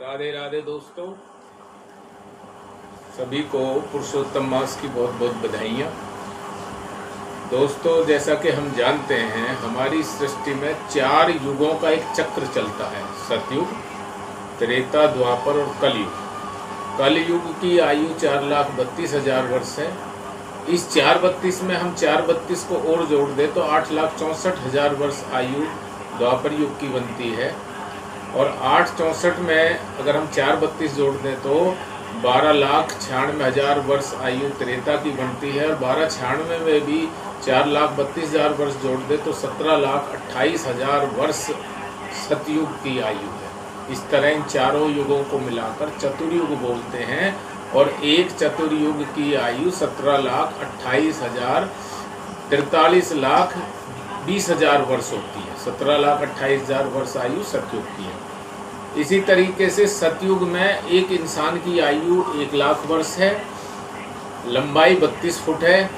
राधे राधे दोस्तों, सभी को पुरुषोत्तम मास की बहुत बहुत बधाइयाँ। दोस्तों, जैसा कि हम जानते हैं, हमारी सृष्टि में 4 युगों का एक चक्र चलता है। सतयुग, त्रेता, द्वापर और कलयुग। कलयुग की आयु 4,32,000 वर्ष है। इस 4,32 में हम 4,32 को और जोड़ दे तो 8,64,000 वर्ष आयु द्वापर युग की बनती है। और 8,64 में अगर हम 4,32 जोड़ दें तो 12,96,000 वर्ष आयु त्रेता की बनती है। और 12,96 में भी 4,32,000 वर्ष जोड़ दे तो 17,28,000 वर्ष सतयुग की आयु है। इस तरह इन चारों युगों को मिलाकर चतुर्युग बोलते हैं। और एक चतुर्युग की आयु 17,28,000 43,20,000 वर्ष होती है। 17,28,000 वर्ष आयु सतयुग की है। इसी तरीके से सतयुग में एक इंसान की आयु 1,00,000 वर्ष है, लंबाई 32 फुट है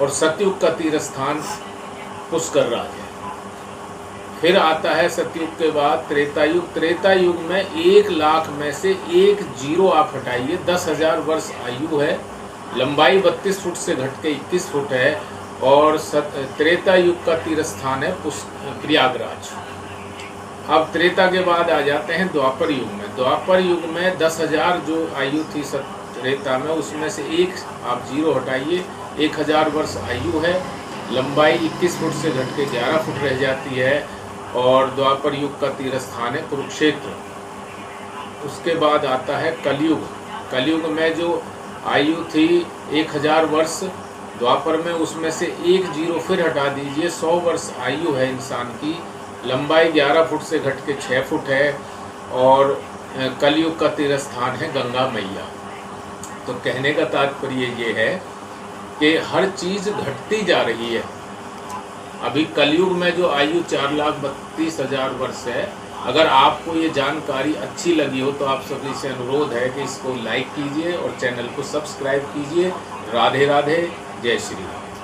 और सतयुग का तीर्थस्थान पुष्कर राज है। फिर आता है सतयुग के बाद त्रेतायुग। त्रेतायुग में 1,00,000 में से एक जीरो आप हटाइए, 10,000 वर्ष आयु है, लंबाई 32 फुट से घट के 21 फुट है और त्रेता युग का तीर्थस्थान है प्रयागराज। अब त्रेता के बाद आ जाते हैं द्वापर युग में। द्वापर युग में 10,000 जो आयु थी त्रेता में, उसमें से एक आप जीरो हटाइए, 1,000 वर्ष आयु है, लंबाई 21 फुट से घट के 11 फुट रह जाती है और द्वापर युग का तीर्थस्थान है कुरुक्षेत्र। उसके बाद आता है कलयुग। कलयुग में जो आयु थी 1,000 वर्ष द्वापर में, उसमें से एक जीरो फिर हटा दीजिए, 100 वर्ष आयु है इंसान की, लंबाई 11 फुट से घट के 6 फुट है और कलयुग का तीर्थस्थान है गंगा मैया। तो कहने का तात्पर्य ये है कि हर चीज़ घटती जा रही है। अभी कलयुग में जो आयु 4,32,000 वर्ष है, अगर आपको ये जानकारी अच्छी लगी हो तो आप सभी से अनुरोध है कि इसको लाइक कीजिए और चैनल को सब्सक्राइब कीजिए। राधे राधे, जय श्री राम।